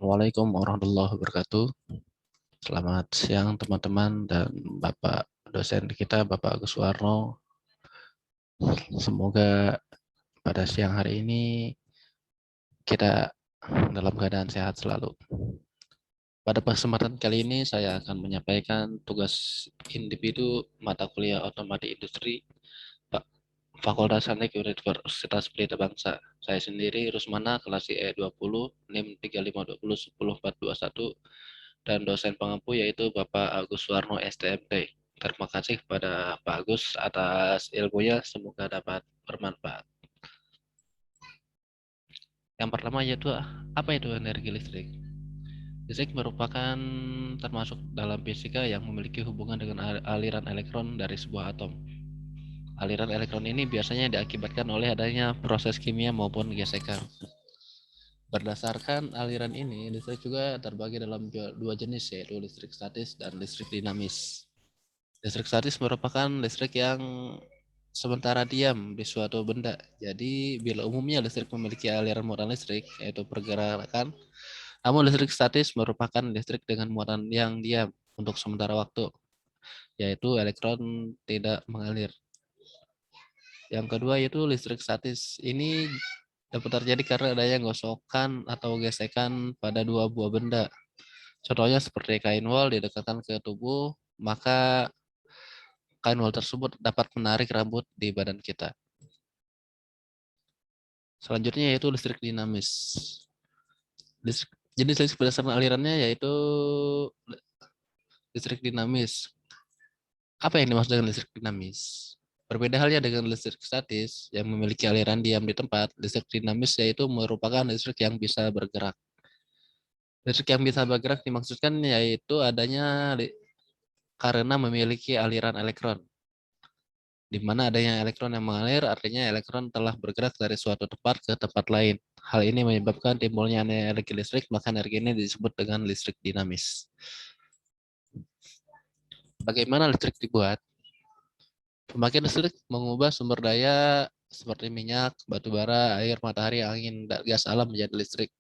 Assalamualaikum warahmatullahi wabarakatuh. Selamat siang teman-teman dan Bapak dosen kita, Bapak Agus Warno. Semoga pada siang hari ini kita dalam keadaan sehat selalu. Pada kesempatan kali ini saya akan menyampaikan tugas individu mata kuliah otomatik industri Fakultas Teknik Universitas Pelita Bangsa. Saya sendiri Rusmana, kelas IE20, NIM 3520104121, dan dosen pengampu yaitu Bapak Agus Warno STMT. Terima kasih kepada Pak Agus atas ilmunya, semoga dapat bermanfaat. Yang pertama yaitu apa itu energi listrik? Listrik merupakan termasuk dalam fisika yang memiliki hubungan dengan aliran elektron dari sebuah atom. Aliran elektron ini biasanya diakibatkan oleh adanya proses kimia maupun gesekan. Berdasarkan aliran ini, listrik juga terbagi dalam dua jenis, yaitu listrik statis dan listrik dinamis. Listrik statis merupakan listrik yang sementara diam di suatu benda. Jadi, bila umumnya listrik memiliki aliran muatan listrik, yaitu pergerakan, namun listrik statis merupakan listrik dengan muatan yang diam untuk sementara waktu, yaitu elektron tidak mengalir. Yang kedua yaitu listrik statis. Ini dapat terjadi karena adanya gosokan atau gesekan pada dua buah benda. Contohnya seperti kain wol didekatkan ke tubuh, maka kain wol tersebut dapat menarik rambut di badan kita. Selanjutnya yaitu listrik dinamis. Jenis listrik berdasarkan alirannya yaitu listrik dinamis. Apa yang dimaksud dengan listrik dinamis? Berbeda halnya dengan listrik statis yang memiliki aliran diam di tempat, listrik dinamis yaitu merupakan listrik yang bisa bergerak. Listrik yang bisa bergerak dimaksudkan yaitu adanya karena memiliki aliran elektron. Di mana adanya elektron yang mengalir, artinya elektron telah bergerak dari suatu tempat ke tempat lain. Hal ini menyebabkan timbulnya energi listrik, maka energi ini disebut dengan listrik dinamis. Bagaimana listrik dibuat? Pembangkit listrik mengubah sumber daya seperti minyak, batu bara, air, matahari, angin, dan gas alam menjadi listrik.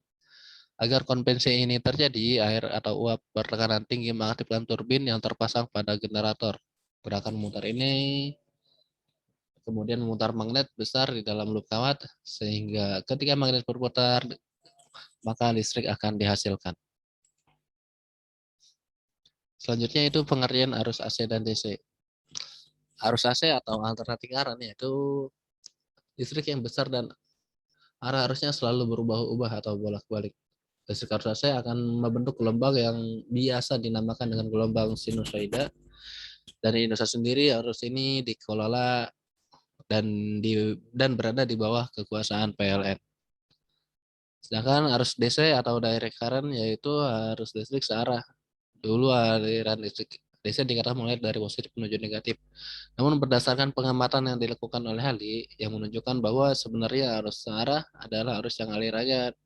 Agar konvensi ini terjadi, air atau uap bertekanan tinggi mengaktifkan turbin yang terpasang pada generator. Gerakan memutar ini kemudian memutar magnet besar di dalam loop kawat, sehingga ketika magnet berputar, maka listrik akan dihasilkan. Selanjutnya itu pengertian arus AC dan DC. Arus AC atau alternating current yaitu listrik yang besar dan arah arusnya selalu berubah-ubah atau bolak-balik. Listrik arus AC akan membentuk gelombang yang biasa dinamakan dengan gelombang sinusoida. Dari Indonesia sendiri arus ini dikelola dan berada di bawah kekuasaan PLN. Sedangkan arus DC atau direct current yaitu arus listrik searah. Dulu aliran listrik DC dikatakan mulai dari positif menuju negatif. Namun berdasarkan pengamatan yang dilakukan oleh ahli yang menunjukkan bahwa sebenarnya arus searah adalah arus yang alirannya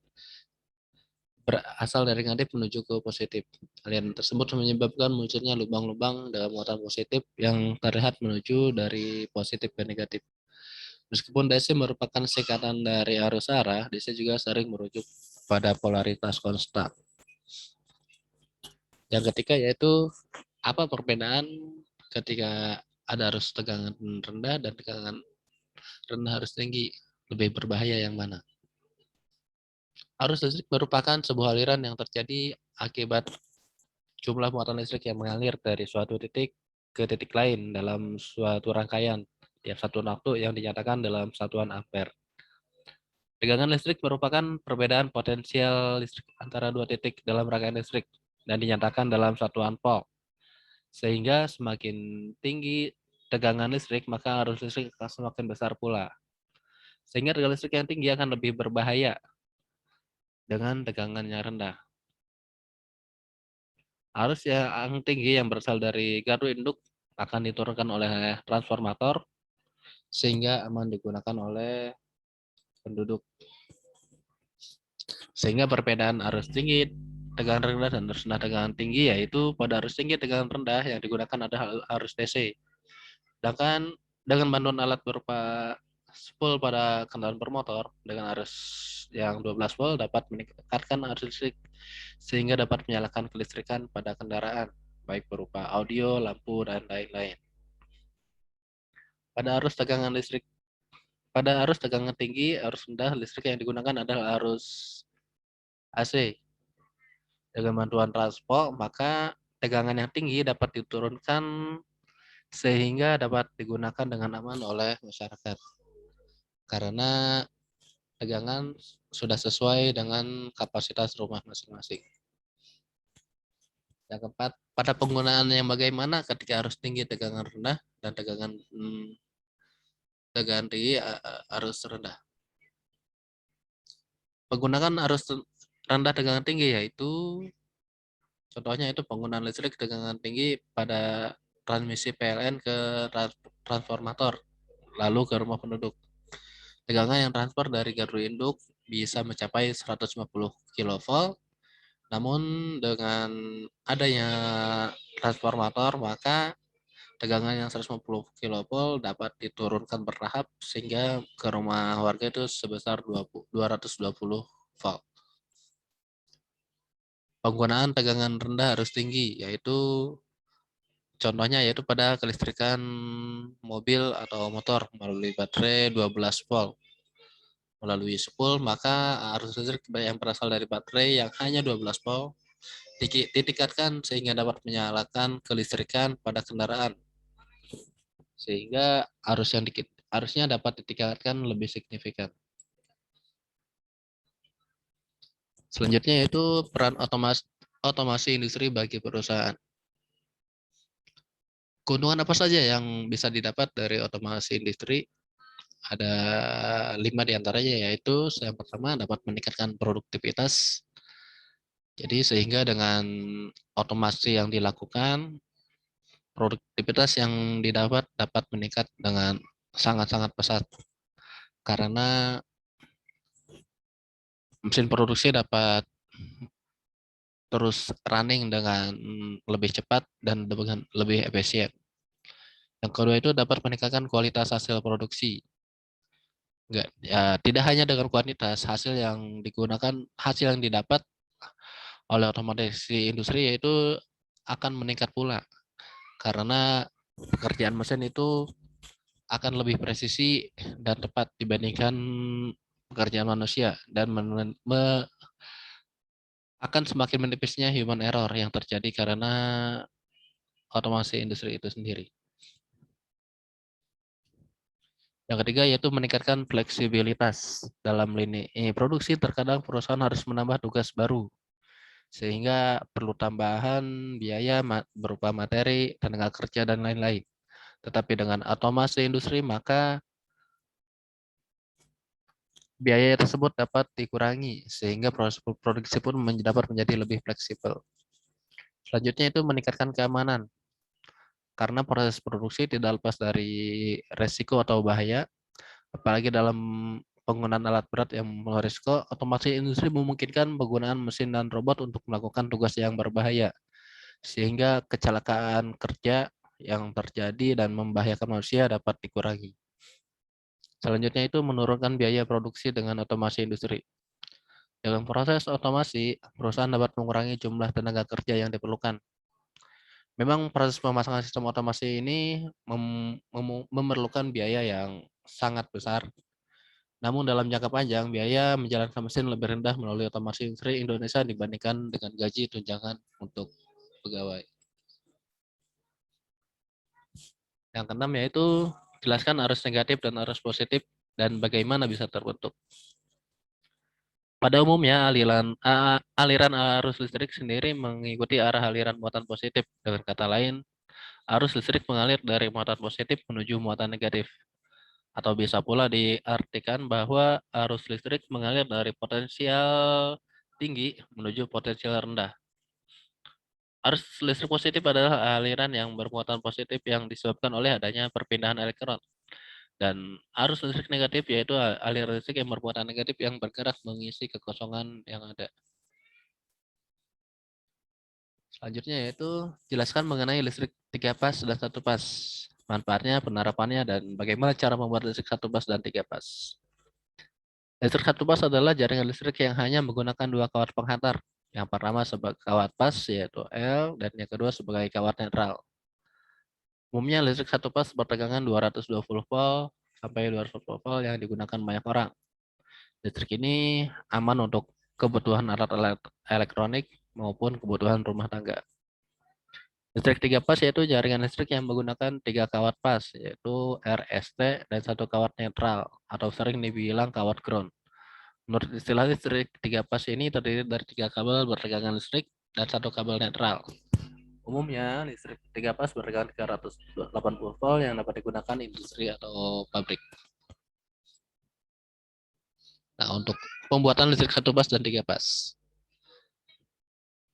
berasal dari negatif menuju ke positif. Aliran tersebut menyebabkan munculnya lubang-lubang dalam muatan positif yang terlihat menuju dari positif ke negatif. Meskipun DC merupakan singkatan dari arus arah, DC juga sering merujuk pada polaritas konstan. Yang ketiga yaitu apa perbedaan ketika ada arus tegangan rendah dan tegangan rendah arus tinggi, lebih berbahaya yang mana? Arus listrik merupakan sebuah aliran yang terjadi akibat jumlah muatan listrik yang mengalir dari suatu titik ke titik lain dalam suatu rangkaian tiap satuan waktu yang dinyatakan dalam satuan ampere. Tegangan listrik merupakan perbedaan potensial listrik antara dua titik dalam rangkaian listrik dan dinyatakan dalam satuan volt. Sehingga semakin tinggi tegangan listrik, maka arus listrik akan semakin besar pula. Sehingga tegangan listrik yang tinggi akan lebih berbahaya dengan tegangan yang rendah. Arus yang tinggi yang berasal dari gardu induk akan diturunkan oleh transformator sehingga aman digunakan oleh penduduk. Sehingga perbedaan arus tinggi, tegangan rendah, dan arus rendah tegangan tinggi yaitu pada arus tinggi tegangan rendah yang digunakan adalah arus DC. Sedangkan dengan bantuan alat berupa spool pada kendaraan bermotor dengan arus yang 12 volt dapat meningkatkan arus listrik sehingga dapat menyalakan kelistrikan pada kendaraan, baik berupa audio, lampu, dan lain-lain. Pada arus tegangan listrik Pada arus tegangan tinggi, arus rendah, listrik yang digunakan adalah arus AC. Dengan bantuan transpo, maka tegangan yang tinggi dapat diturunkan sehingga dapat digunakan dengan aman oleh masyarakat. Karena tegangan sudah sesuai dengan kapasitas rumah masing-masing. Yang keempat, pada penggunaan yang bagaimana ketika arus tinggi, tegangan rendah, dan tegangan tinggi, arus rendah. Penggunaan arus rendah tegangan tinggi yaitu contohnya itu penggunaan listrik tegangan tinggi pada transmisi PLN ke transformator, lalu ke rumah penduduk. Tegangan yang transfer dari gardu induk bisa mencapai 150 kV, namun dengan adanya transformator, maka tegangan yang 150 kV dapat diturunkan bertahap sehingga ke rumah warga itu sebesar 220 volt. Penggunaan tegangan rendah harus tinggi, yaitu contohnya yaitu pada kelistrikan mobil atau motor melalui baterai 12 volt. Melalui spool, maka arus listrik yang berasal dari baterai yang hanya 12 volt ditingkatkan sehingga dapat menyalakan kelistrikan pada kendaraan. Sehingga arusnya dapat ditingkatkan lebih signifikan. Selanjutnya yaitu peran otomasi industri bagi perusahaan. Keuntungan apa saja yang bisa didapat dari otomasi industri? Ada 5 diantaranya, yaitu yang pertama dapat meningkatkan produktivitas. Jadi sehingga dengan otomasi yang dilakukan, produktivitas yang didapat dapat meningkat dengan sangat-sangat pesat. Karena mesin produksi dapat terus running dengan lebih cepat dan dengan lebih efisien. Yang kedua itu dapat meningkatkan kualitas hasil produksi. Enggak, ya, tidak hanya dengan kuantitas, hasil yang didapat oleh otomatisasi industri yaitu akan meningkat pula. Karena pekerjaan mesin itu akan lebih presisi dan tepat dibandingkan pekerjaan manusia dan akan semakin menipisnya human error yang terjadi karena otomasi industri itu sendiri. Yang ketiga yaitu meningkatkan fleksibilitas dalam lini produksi. Terkadang perusahaan harus menambah tugas baru sehingga perlu tambahan biaya berupa materi, tenaga kerja, dan lain-lain. Tetapi dengan otomasi industri maka biaya tersebut dapat dikurangi sehingga proses produksi pun dapat menjadi lebih fleksibel. Selanjutnya itu meningkatkan keamanan. Karena proses produksi tidak lepas dari resiko atau bahaya, apalagi dalam penggunaan alat berat yang berisiko, otomasi industri memungkinkan penggunaan mesin dan robot untuk melakukan tugas yang berbahaya, sehingga kecelakaan kerja yang terjadi dan membahayakan manusia dapat dikurangi. Selanjutnya itu menurunkan biaya produksi dengan otomasi industri. Dengan proses otomasi, perusahaan dapat mengurangi jumlah tenaga kerja yang diperlukan. Memang proses pemasangan sistem otomasi ini memerlukan biaya yang sangat besar. Namun dalam jangka panjang, biaya menjalankan mesin lebih rendah melalui otomasi industri Indonesia dibandingkan dengan gaji tunjangan untuk pegawai. Yang keenam yaitu jelaskan arus negatif dan arus positif dan bagaimana bisa terbentuk. Pada umumnya, aliran arus listrik sendiri mengikuti arah aliran muatan positif. Dengan kata lain, arus listrik mengalir dari muatan positif menuju muatan negatif. Atau bisa pula diartikan bahwa arus listrik mengalir dari potensial tinggi menuju potensial rendah. Arus listrik positif adalah aliran yang bermuatan positif yang disebabkan oleh adanya perpindahan elektron. Dan arus listrik negatif yaitu aliran listrik yang bermuatan negatif yang bergerak mengisi kekosongan yang ada. Selanjutnya yaitu jelaskan mengenai listrik 3 pas dan 1 pas. manfaatnya, penerapannya, dan bagaimana cara membuat listrik satu fase dan tiga fase. Listrik satu fase adalah jaringan listrik yang hanya menggunakan dua kawat penghantar. Yang pertama sebagai kawat fase yaitu L, dan yang kedua sebagai kawat netral. Umumnya listrik satu fase bertegangan 220 volt sampai 240 volt yang digunakan banyak orang. Listrik ini aman untuk kebutuhan alat-alat elektronik maupun kebutuhan rumah tangga. Listrik tiga fase yaitu jaringan listrik yang menggunakan tiga kawat fase, yaitu RST dan satu kawat netral, atau sering dibilang kawat ground. Menurut istilah listrik tiga fase ini terdiri dari tiga kabel bertegangan listrik dan satu kabel netral. Umumnya, listrik tiga fase bertegangan 380 volt yang dapat digunakan industri atau pabrik. Nah, untuk pembuatan listrik satu fase dan tiga fase.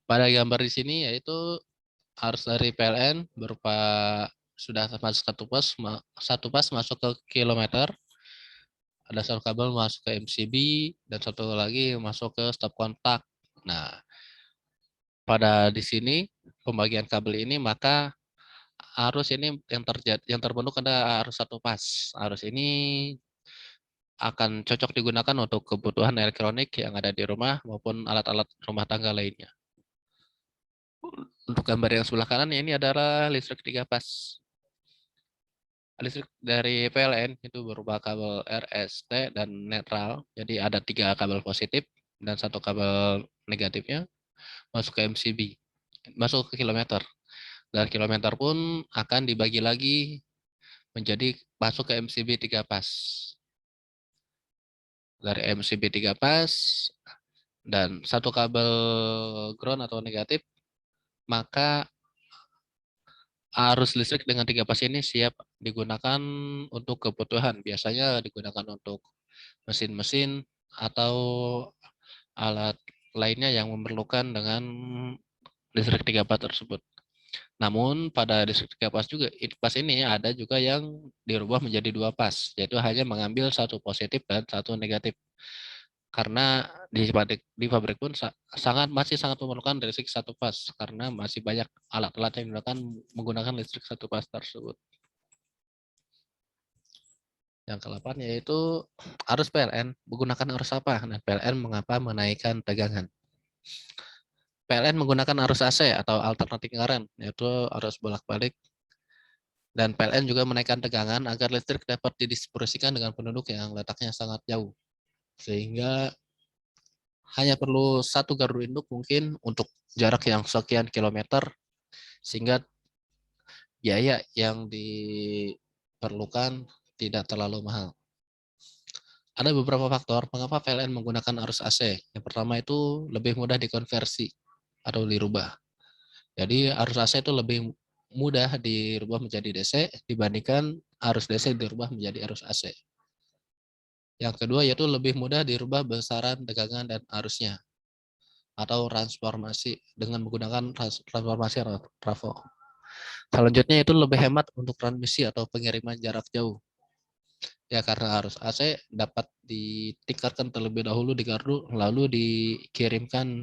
Pada gambar di sini yaitu arus dari PLN berupa sudah masuk satu fase masuk ke kilometer, ada satu kabel masuk ke MCB dan satu lagi masuk ke stop kontak. Nah, pada di sini pembagian kabel ini maka arus ini yang terbentuk ada arus satu fase. Arus ini akan cocok digunakan untuk kebutuhan elektronik yang ada di rumah maupun alat-alat rumah tangga lainnya. Untuk gambar yang sebelah kanan ini adalah listrik tiga fase. Listrik dari PLN itu berupa kabel RST dan netral. Jadi ada tiga kabel positif dan satu kabel negatifnya masuk ke MCB, masuk ke kilometer. Dan kilometer pun akan dibagi lagi menjadi masuk ke MCB 3 pas. Dari MCB 3 pas dan satu kabel ground atau negatif, maka arus listrik dengan 3 pas ini siap digunakan untuk kebutuhan. Biasanya digunakan untuk mesin-mesin atau alat lainnya yang memerlukan dengan listrik 3 pas tersebut. Namun pada listrik 3 pas juga, pas ini ada juga yang dirubah menjadi 2 pas, yaitu hanya mengambil satu positif dan satu negatif. Karena di pabrik pun masih sangat memerlukan listrik satu pas, karena masih banyak alat-alat yang menggunakan listrik satu pas tersebut. Yang ke-8 yaitu arus PLN menggunakan arus apa? Nah, PLN mengapa menaikkan tegangan? PLN menggunakan arus AC atau alternating current, yaitu arus bolak-balik. Dan PLN juga menaikkan tegangan agar listrik dapat didistribusikan dengan penduduk yang letaknya sangat jauh. Sehingga hanya perlu satu gardu induk mungkin untuk jarak yang sekian kilometer, sehingga biaya yang diperlukan tidak terlalu mahal. Ada beberapa faktor mengapa PLN menggunakan arus AC. Yang pertama itu lebih mudah dikonversi atau dirubah. Jadi arus AC itu lebih mudah dirubah menjadi DC dibandingkan arus DC dirubah menjadi arus AC. Yang kedua yaitu lebih mudah dirubah besaran tegangan dan arusnya atau transformasi dengan menggunakan transformasi trafo. Selanjutnya itu lebih hemat untuk transmisi atau pengiriman jarak jauh. Ya karena arus AC dapat ditingkatkan terlebih dahulu di gardu lalu dikirimkan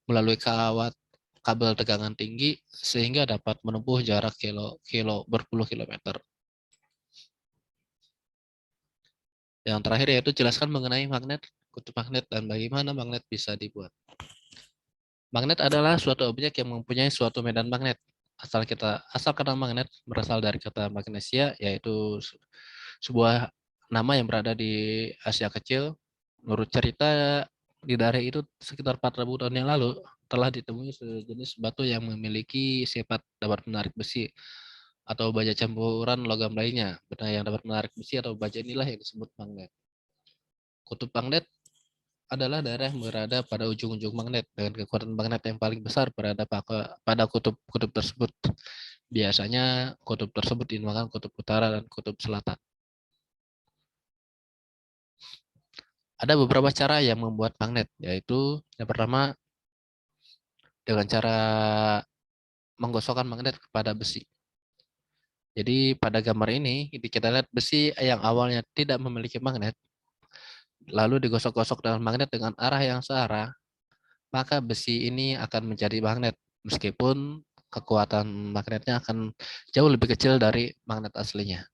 melalui kawat kabel tegangan tinggi sehingga dapat menempuh jarak berpuluh kilometer. Yang terakhir yaitu jelaskan mengenai magnet, kutub magnet, dan bagaimana magnet bisa dibuat. Magnet adalah suatu objek yang mempunyai suatu medan magnet. Asal kata magnet berasal dari kata magnesia, yaitu sebuah nama yang berada di Asia Kecil. Menurut cerita di daerah itu sekitar 4.000 tahun yang lalu telah ditemui sejenis batu yang memiliki sifat dapat menarik besi atau baja campuran logam lainnya. Benda yang dapat menarik besi atau baja inilah yang disebut magnet. Kutub magnet adalah daerah yang berada pada ujung-ujung magnet dengan kekuatan magnet yang paling besar berada pada kutub tersebut. Biasanya kutub tersebut dinamakan kutub utara dan kutub selatan. Ada beberapa cara yang membuat magnet, yaitu yang pertama dengan cara menggosokkan magnet kepada besi. Jadi pada gambar ini kita lihat besi yang awalnya tidak memiliki magnet, lalu digosok-gosok dengan magnet dengan arah yang searah, maka besi ini akan menjadi magnet meskipun kekuatan magnetnya akan jauh lebih kecil dari magnet aslinya.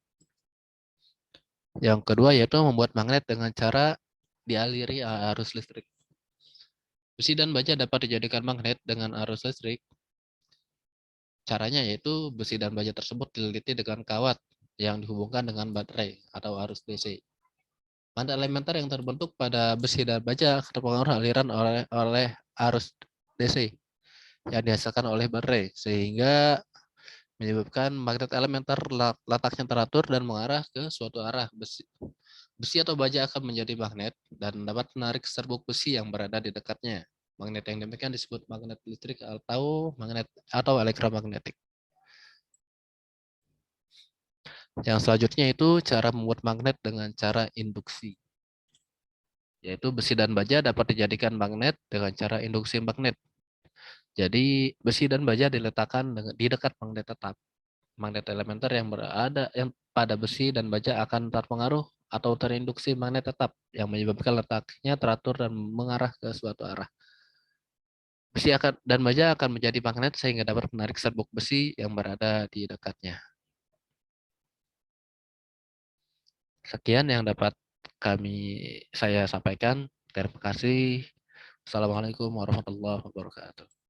Yang kedua yaitu membuat magnet dengan cara dialiri arus listrik. Besi dan baja dapat dijadikan magnet dengan arus listrik. Caranya yaitu besi dan baja tersebut dililiti dengan kawat yang dihubungkan dengan baterai atau arus DC. Magnet elementer yang terbentuk pada besi dan baja terpengaruh aliran oleh arus DC yang dihasilkan oleh baterai, sehingga menyebabkan magnet elementer letaknya teratur dan mengarah ke suatu arah. Besi atau baja akan menjadi magnet dan dapat menarik serbuk besi yang berada di dekatnya. Magnet yang demikian disebut magnet listrik atau elektromagnetik. Yang selanjutnya itu cara membuat magnet dengan cara induksi. Yaitu besi dan baja dapat dijadikan magnet dengan cara induksi magnet. Jadi besi dan baja diletakkan di dekat magnet tetap. Magnet elementer yang berada pada besi dan baja akan terpengaruh atau terinduksi magnet tetap yang menyebabkan letaknya teratur dan mengarah ke suatu arah. Besi dan baja akan menjadi magnet sehingga dapat menarik serbuk besi yang berada di dekatnya. Sekian yang dapat saya sampaikan. Terima kasih. Assalamualaikum warahmatullahi wabarakatuh.